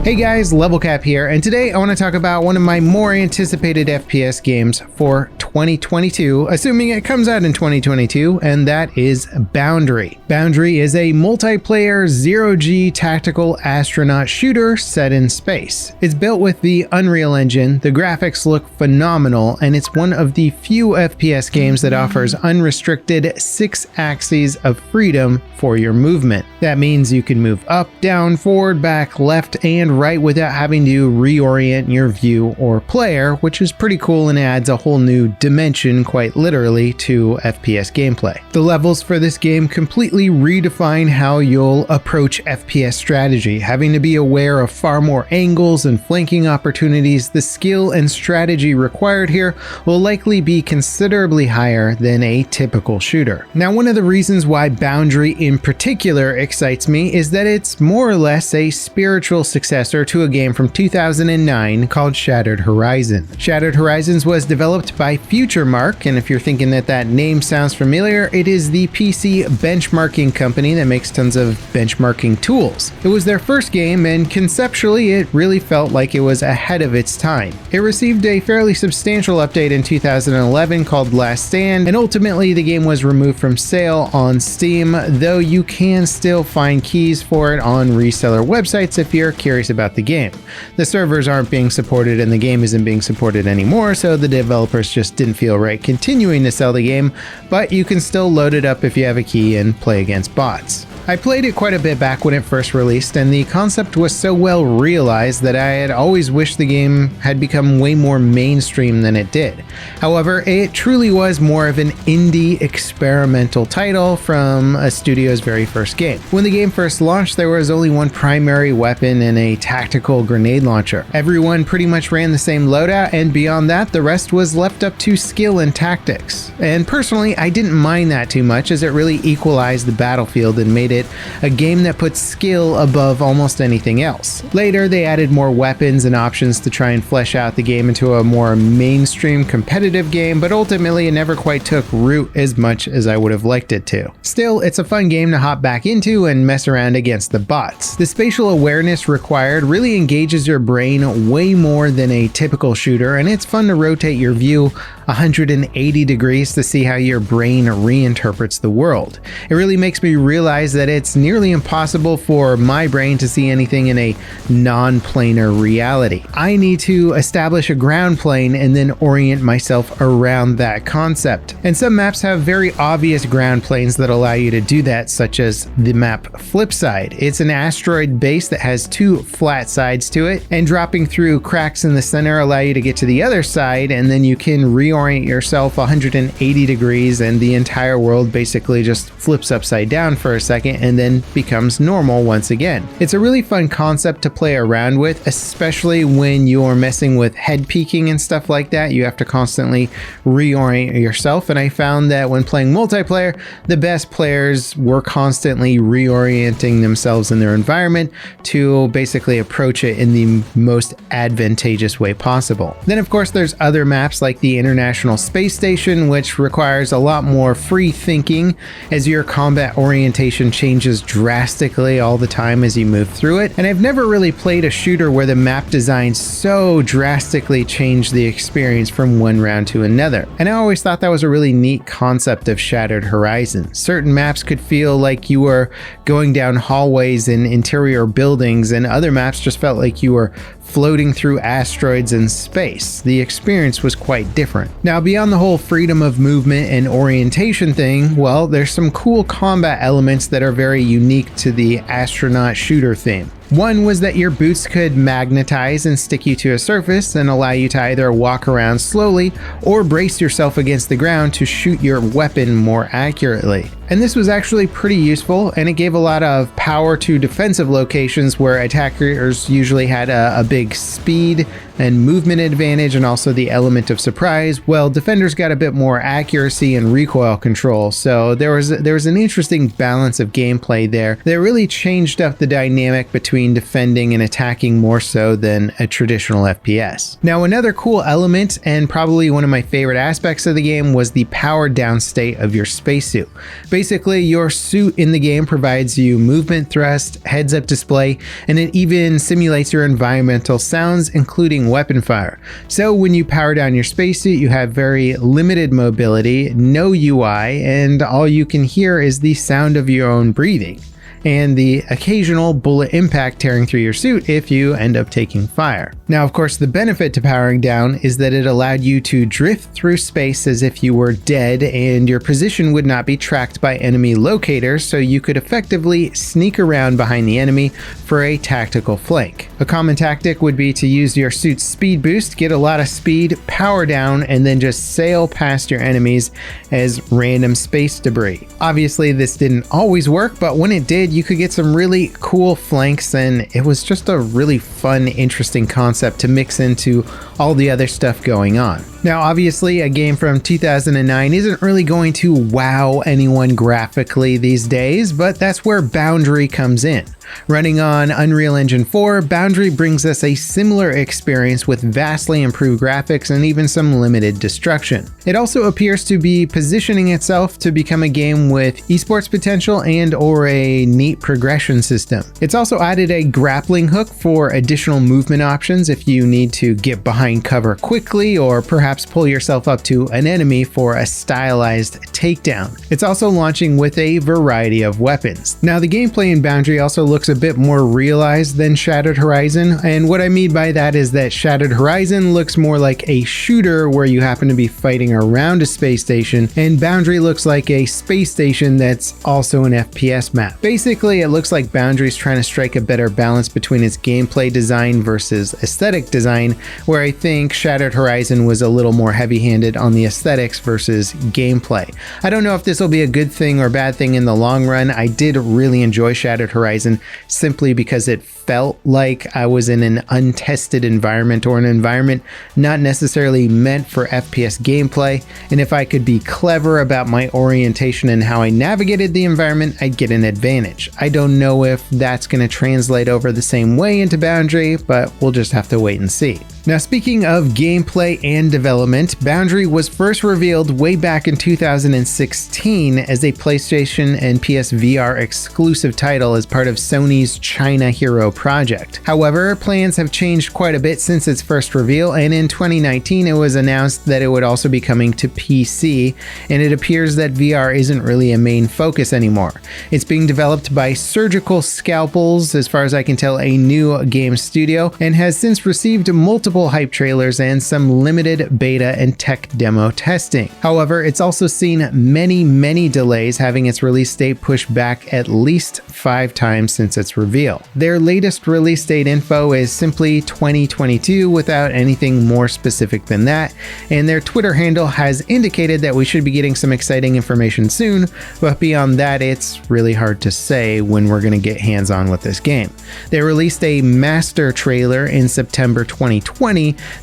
Hey guys, Level Cap here, and today I want to talk about one of my more anticipated FPS games for 2022, assuming it comes out in 2022, and that is Boundary. Boundary is a multiplayer zero-G tactical astronaut shooter set in space. It's built with the Unreal Engine, the graphics look phenomenal, and it's one of the few FPS games that offers unrestricted 6 axes of freedom for your movement. That means you can move up, down, forward, back, left, and right without having to reorient your view or player, which is pretty cool and adds a whole new dimension, quite literally, to FPS gameplay. The levels for this game completely redefine how you'll approach FPS strategy. Having to be aware of far more angles and flanking opportunities, the skill and strategy required here will likely be considerably higher than a typical shooter. Now, one of the reasons why Boundary in particular excites me is that it's more or less a spiritual successor to a game from 2009 called Shattered Horizon. Shattered Horizons was developed by FutureMark, and if you're thinking that that name sounds familiar, it is the PC benchmarking company that makes tons of benchmarking tools. It was their first game, and conceptually it really felt like it was ahead of its time. It received a fairly substantial update in 2011 called Last Stand, and ultimately the game was removed from sale on Steam, though you can still find keys for it on reseller websites if you're curious about the game. The servers aren't being supported and the game isn't being supported anymore, so the developers just didn't feel right continuing to sell the game, but you can still load it up if you have a key and play against bots. I played it quite a bit back when it first released, and the concept was so well realized that I had always wished the game had become way more mainstream than it did. However, it truly was more of an indie experimental title from a studio's very first game. When the game first launched, there was only one primary weapon and a tactical grenade launcher. Everyone pretty much ran the same loadout, and beyond that, the rest was left up to skill and tactics. And personally, I didn't mind that too much, as it really equalized the battlefield and made it a game that puts skill above almost anything else. Later, they added more weapons and options to try and flesh out the game into a more mainstream competitive game, but ultimately it never quite took root as much as I would have liked it to. Still, it's a fun game to hop back into and mess around against the bots. The spatial awareness required really engages your brain way more than a typical shooter, and it's fun to rotate your view 180 degrees to see how your brain reinterprets the world. It really makes me realize that it's nearly impossible for my brain to see anything in a non-planar reality. I need to establish a ground plane and then orient myself around that concept. And some maps have very obvious ground planes that allow you to do that, such as the map Flipside. It's an asteroid base that has 2 flat sides to it, and dropping through cracks in the center allow you to get to the other side, and then you can reorient yourself 180 degrees and the entire world basically just flips upside down for a second and then becomes normal once again. It's a really fun concept to play around with, especially when you're messing with head peeking and stuff like that. You have to constantly reorient yourself, and I found that when playing multiplayer, the best players were constantly reorienting themselves in their environment to basically approach it in the most advantageous way possible. Then of course there's other maps like the International Space Station, which requires a lot more free thinking as your combat orientation changes drastically all the time as you move through it. And I've never really played a shooter where the map design so drastically changed the experience from one round to another. And I always thought that was a really neat concept of Shattered Horizon. Certain maps could feel like you were going down hallways in interior buildings, and other maps just felt like you were floating through asteroids in space. The experience was quite different. Now, beyond the whole freedom of movement and orientation thing, well, there's some cool combat elements that are very unique to the astronaut shooter theme. One was that your boots could magnetize and stick you to a surface and allow you to either walk around slowly or brace yourself against the ground to shoot your weapon more accurately. And this was actually pretty useful, and it gave a lot of power to defensive locations where attackers usually had a big speed and movement advantage, and also the element of surprise. Well, defenders got a bit more accuracy and recoil control, so there was an interesting balance of gameplay there that really changed up the dynamic between between defending and attacking more so than a traditional FPS. Now, another cool element, and probably one of my favorite aspects of the game, was the powered down state of your spacesuit. Basically, your suit in the game provides you movement, thrust, heads-up display, and it even simulates your environmental sounds, including weapon fire. So when you power down your spacesuit, you have very limited mobility, no UI, and all you can hear is the sound of your own breathing, and the occasional bullet impact tearing through your suit if you end up taking fire. Now, of course, the benefit to powering down is that it allowed you to drift through space as if you were dead, and your position would not be tracked by enemy locators, so you could effectively sneak around behind the enemy for a tactical flank. A common tactic would be to use your suit's speed boost, get a lot of speed, power down, and then just sail past your enemies as random space debris. Obviously, this didn't always work, but when it did, you could get some really cool flanks, and it was just a really fun, interesting concept to mix into all the other stuff going on. Now, obviously, a game from 2009 isn't really going to wow anyone graphically these days, but that's where Boundary comes in. Running on Unreal Engine 4, Boundary brings us a similar experience with vastly improved graphics and even some limited destruction. It also appears to be positioning itself to become a game with esports potential and or a neat progression system. It's also added a grappling hook for additional movement options if you need to get behind cover quickly or perhaps pull yourself up to an enemy for a stylized takedown. It's also launching with a variety of weapons. Now, the gameplay in Boundary also looks a bit more realized than Shattered Horizon, and what I mean by that is that Shattered Horizon looks more like a shooter where you happen to be fighting around a space station, and Boundary looks like a space station that's also an FPS map. Basically, it looks like Boundary's trying to strike a better balance between its gameplay design versus aesthetic design, where I think Shattered Horizon was a little more heavy-handed on the aesthetics versus gameplay. I don't know if this will be a good thing or bad thing in the long run. I did really enjoy Shattered Horizon simply because it felt like I was in an untested environment, or an environment not necessarily meant for FPS gameplay, and if I could be clever about my orientation and how I navigated the environment, I'd get an advantage. I don't know if that's going to translate over the same way into Boundary, but we'll just have to wait and see. Now, speaking of gameplay and development, Boundary was first revealed way back in 2016 as a PlayStation and PSVR exclusive title as part of Sony's China Hero project. However, plans have changed quite a bit since its first reveal, and in 2019 it was announced that it would also be coming to PC, and it appears that VR isn't really a main focus anymore. It's being developed by Surgical Scalpels, as far as I can tell, a new game studio, and has since received multiple hype trailers and some limited beta and tech demo testing. However, it's also seen many delays, having its release date pushed back at least 5 times since its reveal. Their latest release date info is simply 2022 without anything more specific than that, and their Twitter handle has indicated that we should be getting some exciting information soon, but beyond that, it's really hard to say when we're going to get hands-on with this game. They released a master trailer in September 2020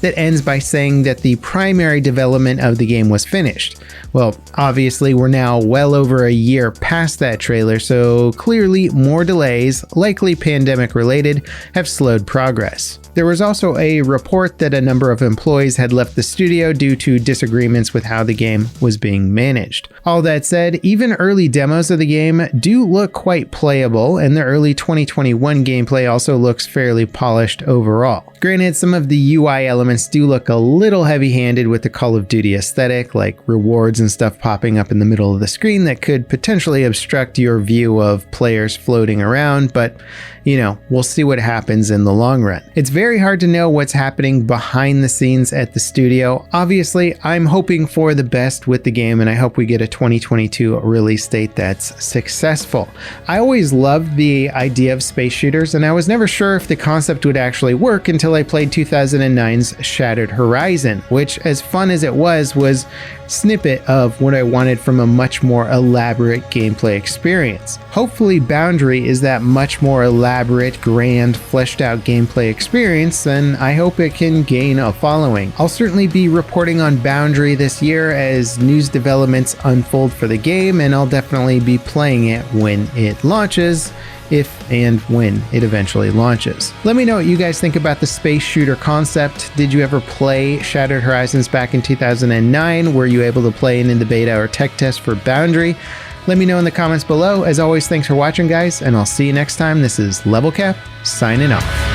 that ends by saying that the primary development of the game was finished. Well, obviously we're now well over a year past that trailer, so clearly more delays, likely pandemic related, have slowed progress. There was also a report that a number of employees had left the studio due to disagreements with how the game was being managed. All that said, even early demos of the game do look quite playable, and the early 2021 gameplay also looks fairly polished overall. Granted, some of the UI elements do look a little heavy-handed with the Call of Duty aesthetic, like rewards and stuff popping up in the middle of the screen that could potentially obstruct your view of players floating around, but you know, we'll see what happens in the long run. It's very hard to know what's happening behind the scenes at the studio. Obviously, I'm hoping for the best with the game, and I hope we get a 2022 release date that's successful. I always loved the idea of space shooters, and I was never sure if the concept would actually work until I played 2009's Shattered Horizon, which, as fun as it was snippet of what I wanted from a much more elaborate gameplay experience. Hopefully Boundary is that much more elaborate, grand, fleshed out gameplay experience, and I hope it can gain a following. I'll certainly be reporting on Boundary this year as news developments unfold for the game, and I'll definitely be playing it when it launches, if and when it eventually launches. Let me know what you guys think about the space shooter concept. Did you ever play Shattered Horizons back in 2009? Were you able to play it in the beta or tech test for Boundary? Let me know in the comments below. As always, thanks for watching, guys, and I'll see you next time. This is Level Cap, signing off.